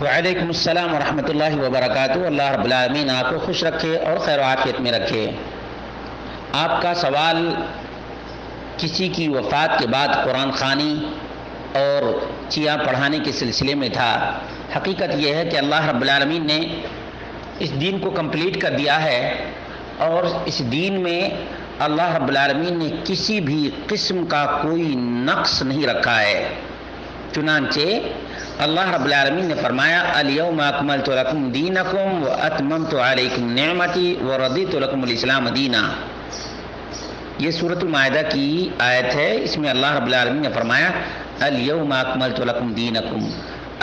وعلیکم السلام ورحمۃ اللہ وبرکاتہ۔ اللہ رب العالمین آپ کو خوش رکھے اور خیر و عافیت میں رکھے۔ آپ کا سوال کسی کی وفات کے بعد قرآن خوانی اور چیاں پڑھانے کے سلسلے میں تھا۔ حقیقت یہ ہے کہ اللہ رب العالمین نے اس دین کو کمپلیٹ کر دیا ہے، اور اس دین میں اللہ رب العالمین نے کسی بھی قسم کا کوئی نقص نہیں رکھا ہے۔ چنانچہ اللہ رب العالمین نے فرمایا الیوم اکملت لکم دینکم واتممت علیکم نعمتی ورضیت لکم الاسلام دینا۔ یہ سورۃ المائدہ کی آیت ہے۔ اس میں اللہ رب العالمین نے فرمایا الیوم اکملت لکم دینکم،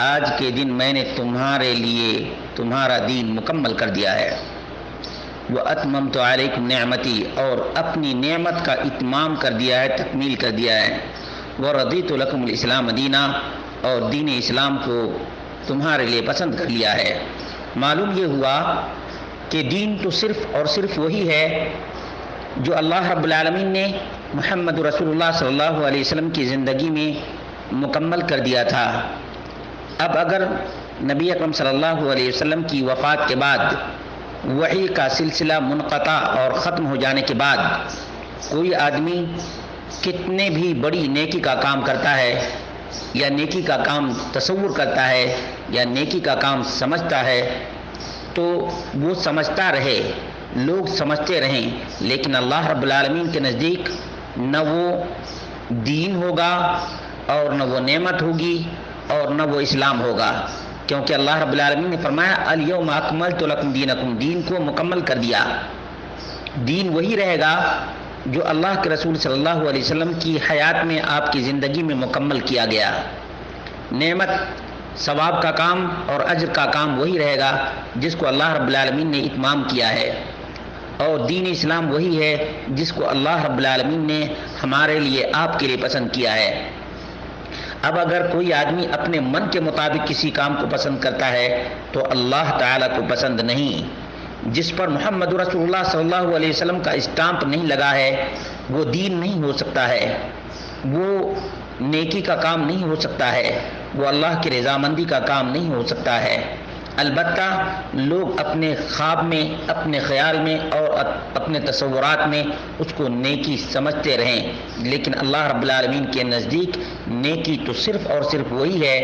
آج کے دن میں نے تمہارے لیے تمہارا دین مکمل کر دیا ہے۔ واتممت علیکم نعمتی، اور اپنی نعمت کا اتمام کر دیا ہے، تکمیل کر دیا ہے۔ ورضیت لکم الاسلام دینا، اور دین اسلام کو تمہارے لیے پسند کر لیا ہے۔ معلوم یہ ہوا کہ دین تو صرف اور صرف وہی ہے جو اللہ رب العالمین نے محمد رسول اللہ صلی اللہ علیہ وسلم کی زندگی میں مکمل کر دیا تھا۔ اب اگر نبی اکرم صلی اللہ علیہ وسلم کی وفات کے بعد وحی کا سلسلہ منقطع اور ختم ہو جانے کے بعد کوئی آدمی کتنے بھی بڑی نیکی کا کام کرتا ہے، یا نیکی کا کام تصور کرتا ہے، یا نیکی کا کام سمجھتا ہے، تو وہ سمجھتا رہے، لوگ سمجھتے رہیں، لیکن اللہ رب العالمین کے نزدیک نہ وہ دین ہوگا، اور نہ وہ نعمت ہوگی، اور نہ وہ اسلام ہوگا، کیونکہ اللہ رب العالمین نے فرمایا الیوم اکملت لکم دینکم، دین کو مکمل کر دیا۔ دین وہی رہے گا جو اللہ کے رسول صلی اللہ علیہ وسلم کی حیات میں آپ کی زندگی میں مکمل کیا گیا۔ نعمت، ثواب کا کام اور اجر کا کام وہی رہے گا جس کو اللہ رب العالمین نے اتمام کیا ہے، اور دین اسلام وہی ہے جس کو اللہ رب العالمین نے ہمارے لیے، آپ کے لیے پسند کیا ہے۔ اب اگر کوئی آدمی اپنے من کے مطابق کسی کام کو پسند کرتا ہے تو اللہ تعالیٰ کو پسند نہیں۔ جس پر محمد رسول اللہ صلی اللہ علیہ وسلم کا اسٹامپ نہیں لگا ہے وہ دین نہیں ہو سکتا ہے، وہ نیکی کا کام نہیں ہو سکتا ہے، وہ اللہ کی رضامندی کا کام نہیں ہو سکتا ہے۔ البتہ لوگ اپنے خواب میں، اپنے خیال میں اور اپنے تصورات میں اس کو نیکی سمجھتے رہیں، لیکن اللہ رب العالمین کے نزدیک نیکی تو صرف اور صرف وہی ہے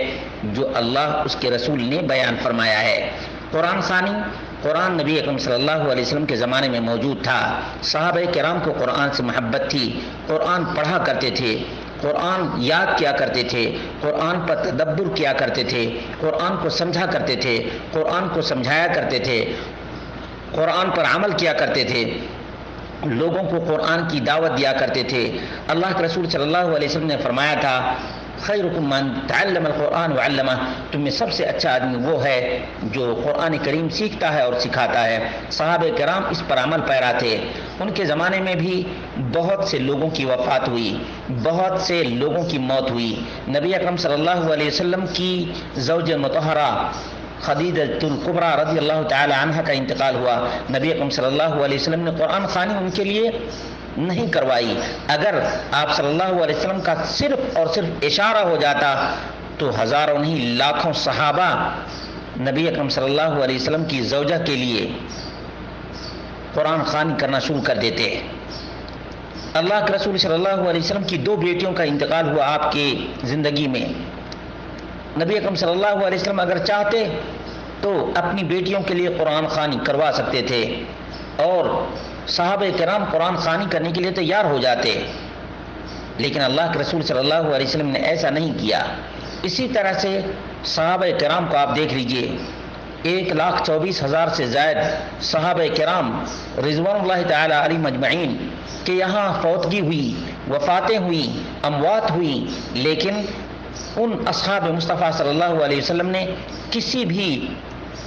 جو اللہ اس کے رسول نے بیان فرمایا ہے۔ قرآن خوانی، قرآن نبی اکرم صلی اللہ علیہ وسلم کے زمانے میں موجود تھا۔ صحابہ کرام کو قرآن سے محبت تھی، قرآن پڑھا کرتے تھے، قرآن یاد کیا کرتے تھے، قرآن پر تدبر کیا کرتے تھے، قرآن کو سمجھا کرتے تھے، قرآن کو سمجھایا کرتے تھے، قرآن پر عمل کیا کرتے تھے، لوگوں کو قرآن کی دعوت دیا کرتے تھے۔ اللہ کے رسول صلی اللہ علیہ وسلم نے فرمایا تھا خیرکم من تعلم القرآن وعلمہ، تم میں سب سے اچھا آدمی وہ ہے جو قرآن کریم سیکھتا ہے اور سکھاتا ہے۔ صحابہ کرام اس پر عمل پیرا تھے۔ ان کے زمانے میں بھی بہت سے لوگوں کی وفات ہوئی، بہت سے لوگوں کی موت ہوئی۔ نبی اکرم صلی اللہ علیہ وسلم کی زوج مطہرہ خدیجہ الکبریٰ رضی اللہ تعالی عنہ کا انتقال ہوا۔ نبی اکرم صلی اللہ علیہ وسلم نے قرآن خوانی ان کے لیے نہیں کروائی۔ اگر آپ صلی اللہ علیہ وسلم کا صرف اور صرف اشارہ ہو جاتا تو ہزاروں نہیں لاکھوں صحابہ نبی اکرم صلی اللہ علیہ وسلم کی زوجہ کے لیے قرآن خوانی کرنا شروع کر دیتے۔ اللہ کے رسول صلی اللہ علیہ وسلم کی 2 بیٹیوں کا انتقال ہوا آپ کی زندگی میں۔ نبی اکرم صلی اللہ علیہ وسلم اگر چاہتے تو اپنی بیٹیوں کے لیے قرآن خوانی کروا سکتے تھے، اور صحابہ کرام قرآن خوانی کرنے کے لیے تیار ہو جاتے، لیکن اللہ کے رسول صلی اللہ علیہ وسلم نے ایسا نہیں کیا۔ اسی طرح سے صحابہ کرام کو آپ دیکھ لیجئے، 1,24,000 سے زائد صحابہ کرام رضوان اللہ تعالی علیہم اجمعین کہ یہاں فوتگی ہوئی، وفاتیں ہوئیں، اموات ہوئیں، لیکن ان اصحاب مصطفیٰ صلی اللہ علیہ وسلم نے کسی بھی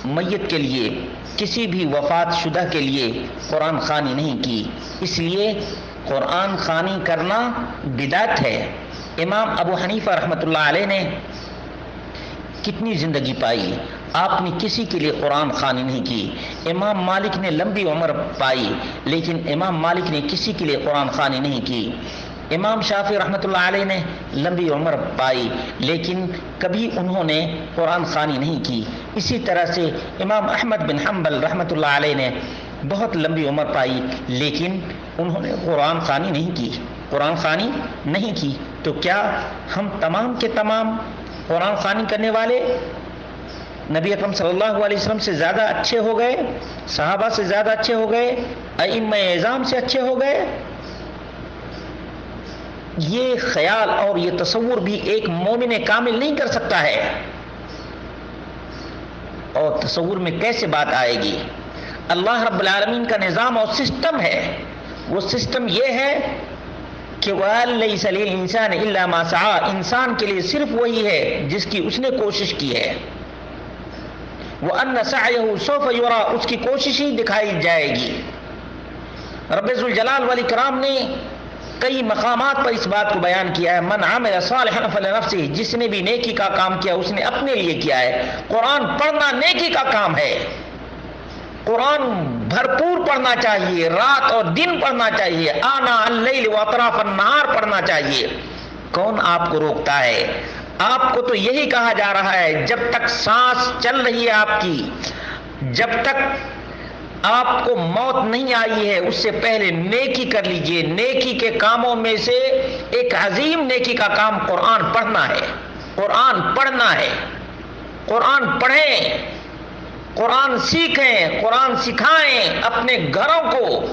میت کے لیے، کسی بھی وفات شدہ کے لیے قرآن خوانی نہیں کی۔ اس لیے قرآن خوانی کرنا بدعت ہے۔ امام ابو حنیفہ رحمۃ اللہ علیہ نے کتنی زندگی پائی، آپ نے کسی کے لیے قرآن خوانی نہیں کی۔ امام مالک نے لمبی عمر پائی، لیکن امام مالک نے کسی کے لیے قرآن خوانی نہیں کی۔ امام شافعی رحمۃ اللہ علیہ نے لمبی عمر پائی لیکن کبھی انہوں نے قرآن خوانی نہیں کی. اسی طرح سے امام احمد بن حنبل رحمۃ اللہ علیہ نے بہت لمبی عمر پائی لیکن انہوں نے قرآن خوانی نہیں کی. تو کیا ہم تمام کے تمام قرآن خوانی کرنے والے نبی اکرم صلی اللہ علیہ وسلم سے زیادہ اچھے ہو گئے، صحابہ سے زیادہ اچھے ہو گئے، ائمہ اعظام سے اچھے ہو گئے؟ یہ خیال اور یہ تصور بھی ایک مومن کامل نہیں کر سکتا ہے. اور تصور میں کیسے بات آئے گی؟ اللہ رب العالمین کا نظام اور سسٹم ہے. وہ سسٹم یہ ہے کہ وَلَيْسَ لِلْإِنسَانِ إِلَّا مَا سَعَىٰ، انسان کے لیے صرف وہی ہے جس کی اس نے کوشش کی ہے. وَأَنَّ سَعْيَهُ سَوْفَ يُرَىٰ، اس کی کوشش ہی دکھائی جائے گی. رب ذوالجلال والاکرام نے کئی مقامات پر اس بات کو بیان کیا ہے. من عمل صالحا فلنفسہ، جس نے بھی نیکی کا کام کیا اس نے اپنے لیے کیا ہے. قرآن پڑھنا نیکی کا کام ہے. قرآن بھرپور پڑھنا چاہیے، رات اور دن پڑھنا چاہیے، آنا اللیل و اطراف النہار پڑھنا چاہیے. کون آپ کو روکتا ہے؟ آپ کو تو یہی کہا جا رہا ہے جب تک سانس چل رہی ہے آپ کی، جب تک آپ کو موت نہیں آئی ہے اس سے پہلے نیکی کر لیجئے. نیکی کے کاموں میں سے ایک عظیم نیکی کا کام قرآن پڑھنا ہے. قرآن پڑھنا ہے. قرآن پڑھیں، قرآن سیکھیں، قرآن سکھائیں. اپنے گھروں کو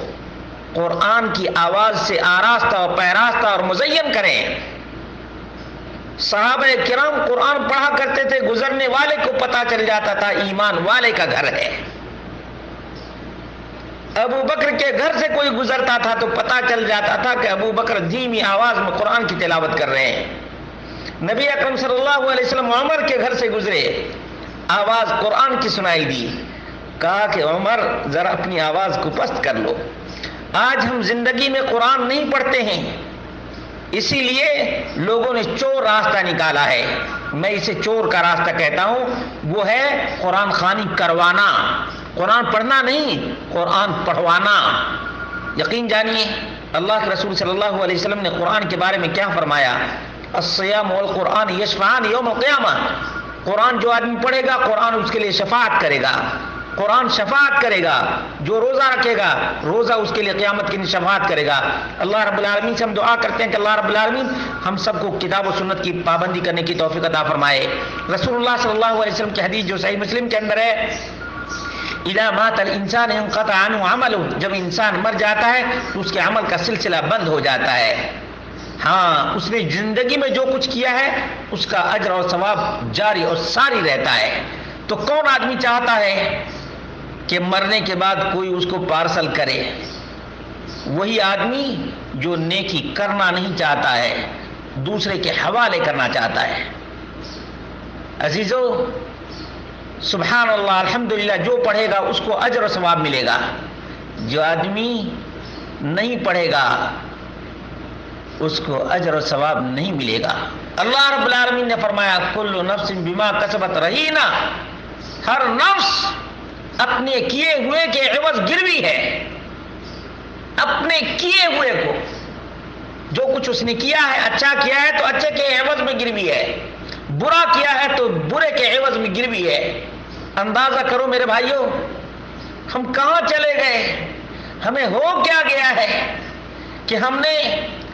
قرآن کی آواز سے آراستہ اور پیراستہ اور مزین کریں. صحابہ کرام قرآن پڑھا کرتے تھے، گزرنے والے کو پتا چل جاتا تھا ایمان والے کا گھر ہے. ابو بکر کے گھر سے کوئی گزرتا تھا تو پتا چل جاتا تھا کہ ابو بکر دھیمی آواز میں قرآن کی تلاوت کر رہے ہیں. نبی اکرم صلی اللہ علیہ وسلم عمر کے گھر سے گزرے، آواز قرآن کی سنائی دی، کہا کہ عمر ذرا اپنی آواز کو پست کر لو. آج ہم زندگی میں قرآن نہیں پڑھتے ہیں، اسی لیے لوگوں نے چور راستہ نکالا ہے. میں اسے چور کا راستہ کہتا ہوں. وہ ہے قرآن خوانی کروانا، قرآن پڑھنا نہیں، قرآن پڑھوانا. یقین جانیے اللہ کے رسول صلی اللہ علیہ وسلم نے قرآن کے بارے میں کیا فرمایا؟ الصیام والقرآن یشفعان یوم القیامہ. قرآن جو آدمی پڑھے گا قرآن اس کے لیے شفاعت کرے گا. قرآن شفاعت کرے گا. جو روزہ رکھے گا روزہ اس کے لیے قیامت کے دن شفاعت کرے گا. اللہ رب العالمین سے ہم دعا کرتے ہیں کہ اللہ رب العالمین ہم سب کو کتاب و سنت کی پابندی کرنے کی توفیق عطا فرمائے. رسول اللہ صلی اللہ علیہ وسلم کی حدیث جو صحیح مسلم کے اندر ہے، اذا مات الانسان انقطع عنه عمله، جب انسان مر جاتا ہے تو اس کے عمل کا سلسلہ بند ہو جاتا ہے. ہاں، اس نے زندگی میں جو کچھ کیا ہے اس کا اجر اور ثواب جاری اور ساری رہتا ہے. تو کون آدمی چاہتا ہے کہ مرنے کے بعد کوئی اس کو پارسل کرے؟ وہی آدمی جو نیکی کرنا نہیں چاہتا ہے، دوسرے کے حوالے کرنا چاہتا ہے. عزیزو سبحان اللہ الحمدللہ، جو پڑھے گا اس کو اجر و ثواب ملے گا. جو آدمی نہیں پڑھے گا اس کو اجر و ثواب نہیں ملے گا. اللہ رب العالمین نے فرمایا کل نفس بما کسبت رہینہ، ہر نفس اپنے کیے ہوئے کے عوض گروی ہے. اپنے کیے ہوئے کو، جو کچھ اس نے کیا ہے، اچھا کیا ہے تو اچھے کے عوض میں گروی ہے، برا کیا ہے تو برے کے عوض میں گروی ہے. اندازہ کرو میرے بھائیوں، ہم کہاں چلے گئے؟ ہمیں ہو کیا گیا ہے کہ ہم نے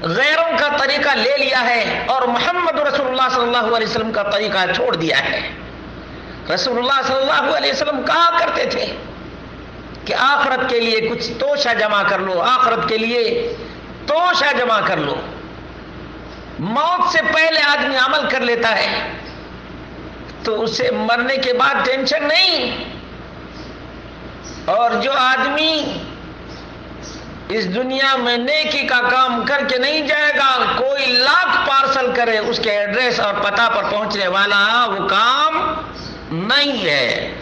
غیروں کا طریقہ لے لیا ہے اور محمد رسول اللہ صلی اللہ علیہ وسلم کا طریقہ چھوڑ دیا ہے. رسول اللہ صلی اللہ علیہ وسلم کہا کرتے تھے کہ آخرت کے لیے کچھ توشہ جمع کر لو، آخرت کے لیے توشہ جمع کر لو. موت سے پہلے آدمی عمل کر لیتا ہے تو اسے مرنے کے بعد ٹینشن نہیں. اور جو آدمی اس دنیا میں نیکی کا کام کر کے نہیں جائے گا، کوئی لاکھ پارسل کرے اس کے ایڈریس اور پتہ پر پہنچنے والا وہ کام نہیں ہے.